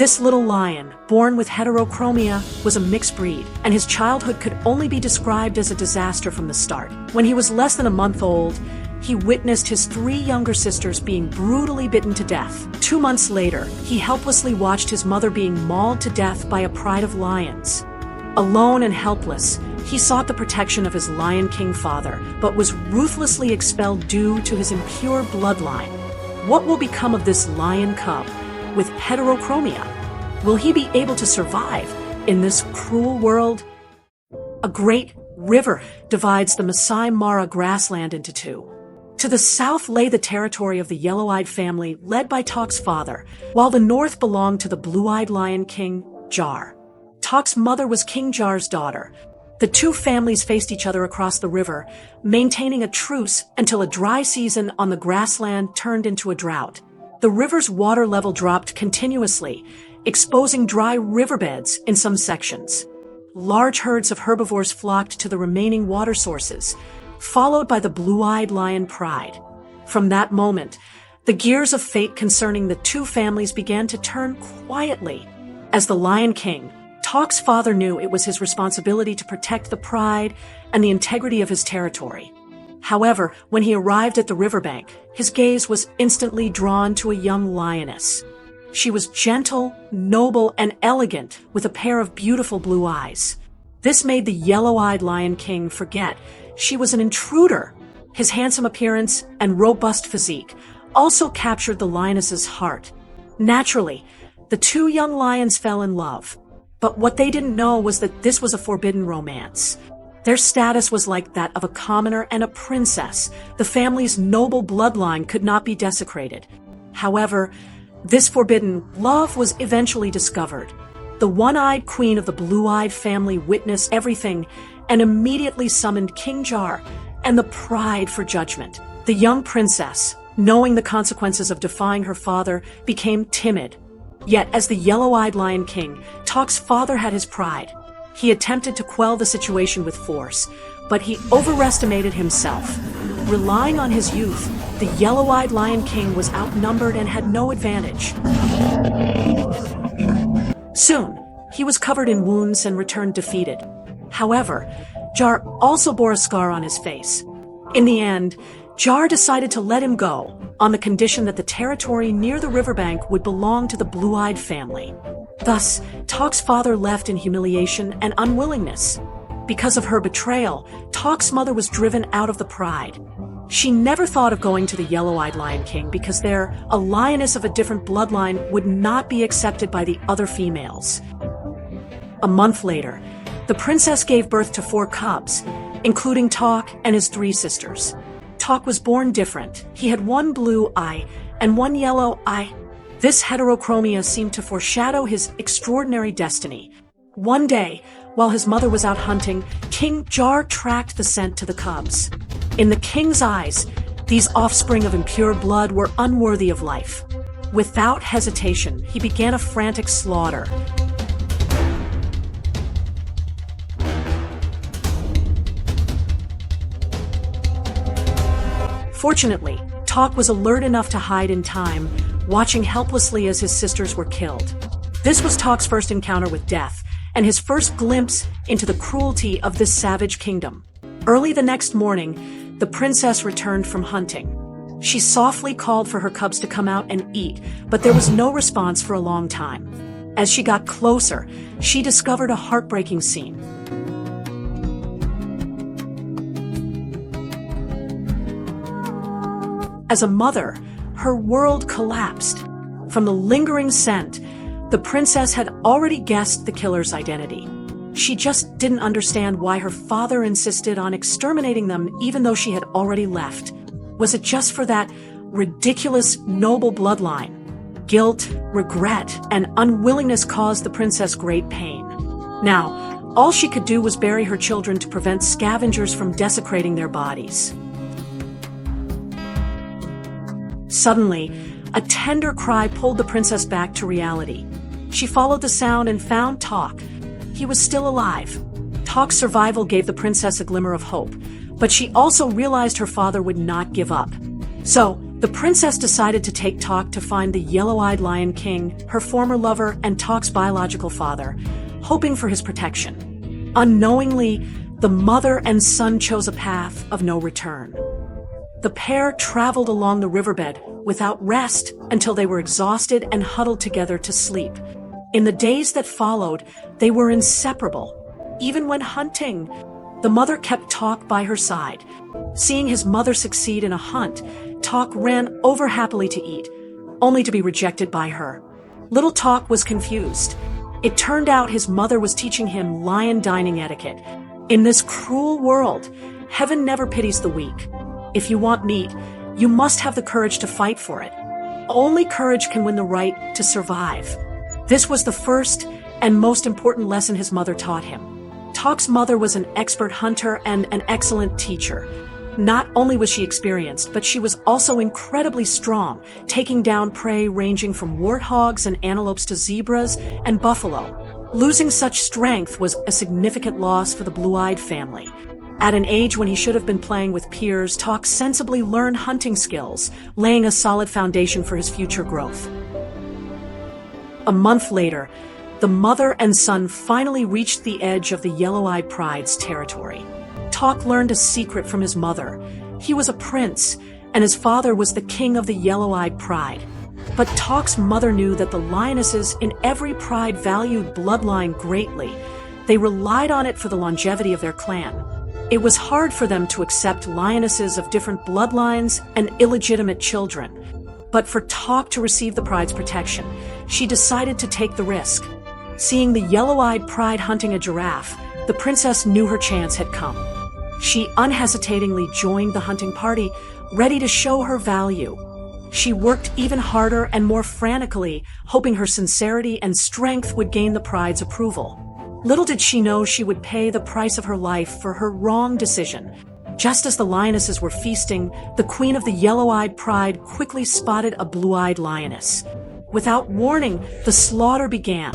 This little lion, born with heterochromia, was a mixed breed, and his childhood could only be described as a disaster from the start. When he was less than a month old, he witnessed his 3 younger sisters being brutally bitten to death. 2 months later, he helplessly watched his mother being mauled to death by a pride of lions. Alone and helpless, he sought the protection of his Lion King father, but was ruthlessly expelled due to his impure bloodline. What will become of this lion cub with heterochromia? Will he be able to survive in this cruel world? A great river divides the Masai Mara grassland into 2. To the south lay the territory of the yellow-eyed family led by Tok's father, while the north belonged to the blue-eyed Lion King, Jar. Tok's mother was King Jar's daughter. The 2 families faced each other across the river, maintaining a truce until a dry season on the grassland turned into a drought. The river's water level dropped continuously, exposing dry riverbeds in some sections. Large herds of herbivores flocked to the remaining water sources, followed by the blue-eyed lion pride. From that moment, the gears of fate concerning the 2 families began to turn quietly. As the Lion King, Tok's father knew it was his responsibility to protect the pride and the integrity of his territory. However, when he arrived at the riverbank, his gaze was instantly drawn to a young lioness. She was gentle, noble, and elegant, with a pair of beautiful blue eyes. This made the yellow-eyed Lion King forget she was an intruder. His handsome appearance and robust physique also captured the lioness's heart. Naturally, the 2 young lions fell in love. But what they didn't know was that this was a forbidden romance. Their status was like that of a commoner and a princess. The family's noble bloodline could not be desecrated. However, this forbidden love was eventually discovered. The one-eyed queen of the blue-eyed family witnessed everything and immediately summoned King Jar and the pride for judgment. The young princess, knowing the consequences of defying her father, became timid. Yet, as the yellow-eyed Lion King, Tok's father had his pride. He attempted to quell the situation with force, but he overestimated himself. Relying on his youth, the yellow-eyed Lion King was outnumbered and had no advantage. Soon, he was covered in wounds and returned defeated. However, Jar also bore a scar on his face. In the end, Jar decided to let him go, on the condition that the territory near the riverbank would belong to the blue-eyed family. Thus, Tok's father left in humiliation and unwillingness. Because of her betrayal, Tok's mother was driven out of the pride. She never thought of going to the yellow-eyed Lion King because a lioness of a different bloodline would not be accepted by the other females. A month later, the princess gave birth to 4 cubs, including Tok and his 3 sisters. Tok was born different. He had 1 blue eye and 1 yellow eye. This heterochromia seemed to foreshadow his extraordinary destiny. One day, while his mother was out hunting, King Jar tracked the scent to the cubs. In the king's eyes, these offspring of impure blood were unworthy of life. Without hesitation, he began a frantic slaughter. Fortunately, Tok was alert enough to hide in time, watching helplessly as his sisters were killed. This was Tok's first encounter with death, and his first glimpse into the cruelty of this savage kingdom. Early the next morning, the princess returned from hunting. She softly called for her cubs to come out and eat, but there was no response for a long time. As she got closer, she discovered a heartbreaking scene. As a mother, her world collapsed. From the lingering scent, the princess had already guessed the killer's identity. She just didn't understand why her father insisted on exterminating them even though she had already left. Was it just for that ridiculous noble bloodline? Guilt, regret, and unwillingness caused the princess great pain. Now, all she could do was bury her children to prevent scavengers from desecrating their bodies. Suddenly, a tender cry pulled the princess back to reality. She followed the sound and found Tok. He was still alive. Tok's survival gave the princess a glimmer of hope, but she also realized her father would not give up. So, The princess decided to take Tok to find the yellow-eyed Lion King, her former lover and Tok's biological father, hoping for his protection. Unknowingly, the mother and son chose a path of no return. The pair traveled along the riverbed without rest until they were exhausted and huddled together to sleep. In the days that followed, they were inseparable. Even when hunting, the mother kept Tok by her side. Seeing his mother succeed in a hunt, Tok ran over happily to eat, only to be rejected by her. Little Tok was confused. It turned out his mother was teaching him lion dining etiquette. In this cruel world, heaven never pities the weak. If you want meat, you must have the courage to fight for it. Only courage can win the right to survive. This was the first and most important lesson his mother taught him. Tok's mother was an expert hunter and an excellent teacher. Not only was she experienced, but she was also incredibly strong, taking down prey ranging from warthogs and antelopes to zebras and buffalo. Losing such strength was a significant loss for the blue-eyed family. At an age when he should have been playing with peers, Tok sensibly learned hunting skills, laying a solid foundation for his future growth. A month later, the mother and son finally reached the edge of the yellow-eyed pride's territory. Tok learned a secret from his mother. He was a prince, and his father was the king of the yellow-eyed pride. But Tok's mother knew that the lionesses in every pride valued bloodline greatly. They relied on it for the longevity of their clan. It was hard for them to accept lionesses of different bloodlines and illegitimate children. But for Tok to receive the pride's protection, she decided to take the risk. Seeing the yellow-eyed pride hunting a giraffe, the princess knew her chance had come. She unhesitatingly joined the hunting party, ready to show her value. She worked even harder and more frantically, hoping her sincerity and strength would gain the pride's approval. Little did she know she would pay the price of her life for her wrong decision. Just as the lionesses were feasting, the queen of the yellow-eyed pride quickly spotted a blue-eyed lioness. Without warning, the slaughter began.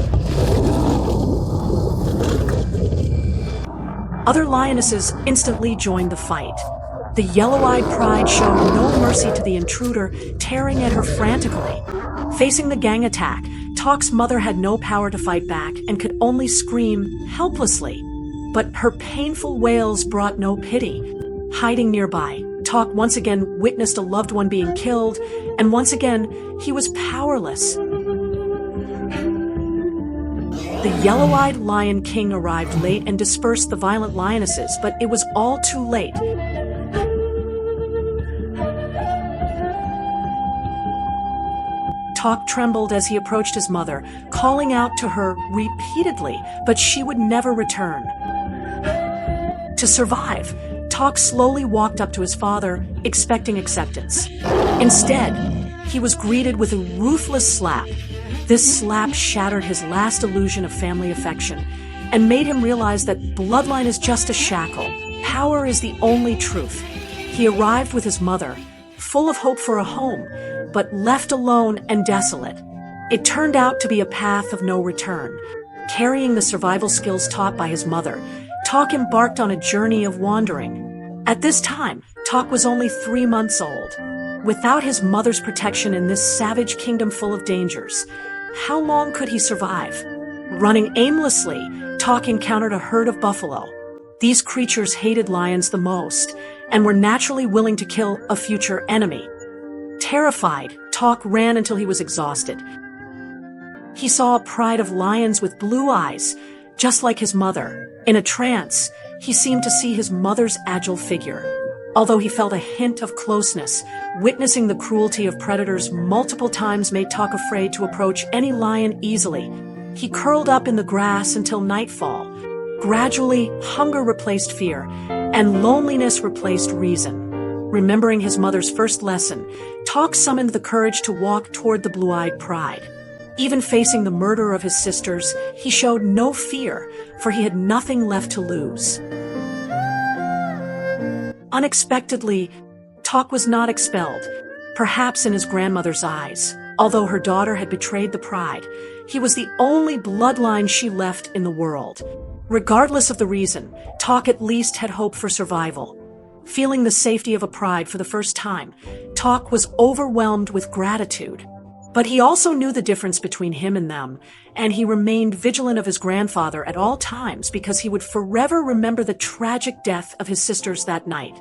Other lionesses instantly joined the fight. The yellow-eyed pride showed no mercy to the intruder, tearing at her frantically. Facing the gang attack, Tok's mother had no power to fight back and could only scream helplessly. But her painful wails brought no pity. Hiding nearby, Tok once again witnessed a loved one being killed, and once again, he was powerless. The yellow-eyed Lion King arrived late and dispersed the violent lionesses, but it was all too late. Tok trembled as he approached his mother, calling out to her repeatedly, but she would never return. To survive, Tok slowly walked up to his father, expecting acceptance. Instead, he was greeted with a ruthless slap. This slap shattered his last illusion of family affection and made him realize that bloodline is just a shackle. Power is the only truth. He arrived with his mother, full of hope for a home, but left alone and desolate. It turned out to be a path of no return. Carrying the survival skills taught by his mother, Tok embarked on a journey of wandering. At this time, Tok was only 3 months old. Without his mother's protection in this savage kingdom full of dangers, how long could he survive? Running aimlessly, Tok encountered a herd of buffalo. These creatures hated lions the most and were naturally willing to kill a future enemy. Terrified, Tok ran until he was exhausted. He saw a pride of lions with blue eyes, just like his mother. In a trance, he seemed to see his mother's agile figure. Although he felt a hint of closeness, witnessing the cruelty of predators multiple times made Tok afraid to approach any lion easily. He curled up in the grass until nightfall. Gradually, hunger replaced fear, and loneliness replaced reason. Remembering his mother's first lesson, Tok summoned the courage to walk toward the blue-eyed pride. Even facing the murder of his sisters, he showed no fear, for he had nothing left to lose. Unexpectedly, Tok was not expelled, perhaps in his grandmother's eyes. Although her daughter had betrayed the pride, he was the only bloodline she left in the world. Regardless of the reason, Tok at least had hope for survival. Feeling the safety of a pride for the first time, Talk was overwhelmed with gratitude. But he also knew the difference between him and them, and he remained vigilant of his grandfather at all times because he would forever remember the tragic death of his sisters that night.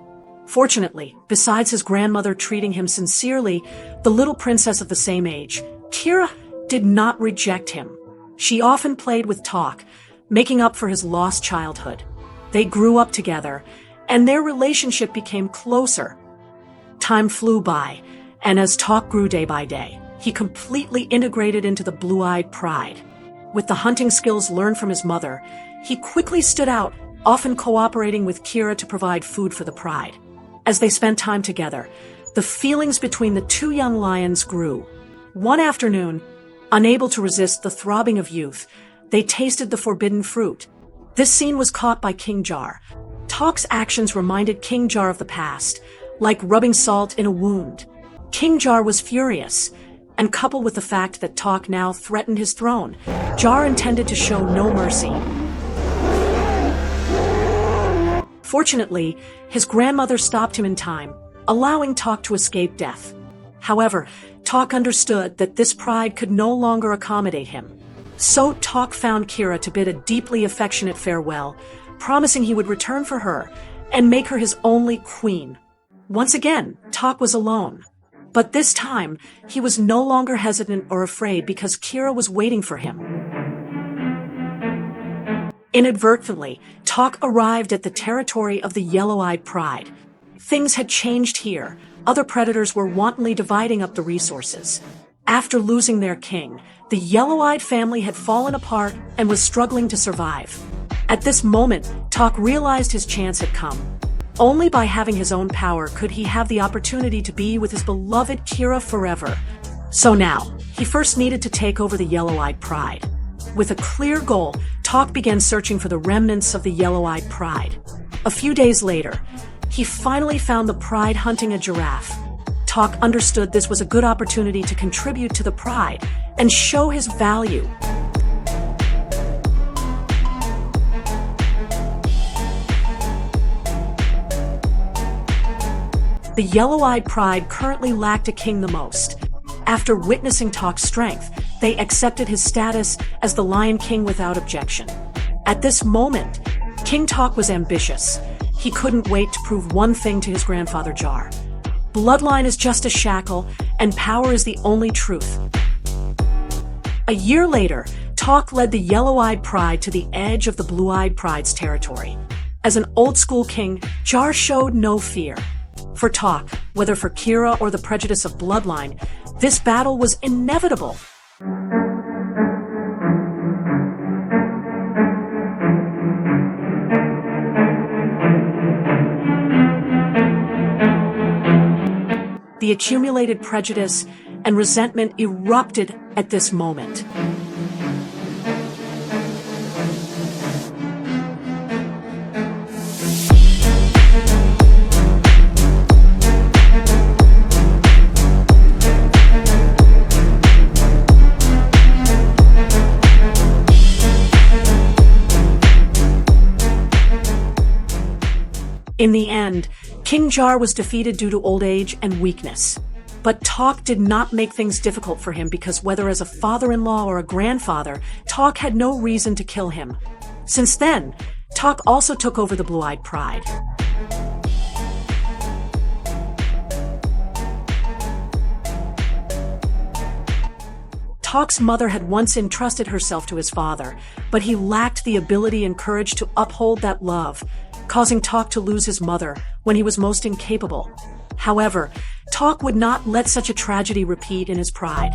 Fortunately, besides his grandmother treating him sincerely, the little princess of the same age, Kira, did not reject him. She often played with Talk, making up for his lost childhood. They grew up together, and their relationship became closer. Time flew by, and as Talk grew day by day, he completely integrated into the blue-eyed pride. With the hunting skills learned from his mother, he quickly stood out, often cooperating with Kira to provide food for the pride. As they spent time together, the feelings between the two young lions grew. One afternoon, unable to resist the throbbing of youth, they tasted the forbidden fruit. This scene was caught by King Jar. Talk's actions reminded King Jar of the past, like rubbing salt in a wound. King Jar was furious, and coupled with the fact that Talk now threatened his throne, Jar intended to show no mercy. Fortunately, his grandmother stopped him in time, allowing Talk to escape death. However, Talk understood that this pride could no longer accommodate him. So Talk found Kira to bid a deeply affectionate farewell, promising he would return for her and make her his only queen. Once again, Talk was alone. But this time, he was no longer hesitant or afraid because Kira was waiting for him. Inadvertently, Talk arrived at the territory of the yellow-eyed pride. Things had changed here. Other predators were wantonly dividing up the resources. After losing their king, the yellow-eyed family had fallen apart and was struggling to survive. At this moment, Talk realized his chance had come. Only by having his own power could he have the opportunity to be with his beloved Kira forever. So now, he first needed to take over the yellow-eyed pride. With a clear goal, Talk began searching for the remnants of the yellow-eyed pride. A few days later, he finally found the pride hunting a giraffe. Talk understood this was a good opportunity to contribute to the pride and show his value. The yellow-eyed pride currently lacked a king the most. After witnessing Talk's strength, they accepted his status as the Lion King without objection. At this moment, King Talk was ambitious. He couldn't wait to prove one thing to his grandfather Jar. Bloodline is just a shackle, and power is the only truth. A year later, Talk led the yellow-eyed pride to the edge of the blue-eyed pride's territory. As an old-school king, Jar showed no fear. For Talk, whether for Kira or the prejudice of bloodline, this battle was inevitable. The accumulated prejudice and resentment erupted at this moment. In the end, King Jar was defeated due to old age and weakness. But Talk did not make things difficult for him because whether as a father-in-law or a grandfather, Talk had no reason to kill him. Since then, Talk also took over the blue-eyed pride. Talk's mother had once entrusted herself to his father, but he lacked the ability and courage to uphold that love, causing Talk to lose his mother when he was most incapable. However, Talk would not let such a tragedy repeat in his pride.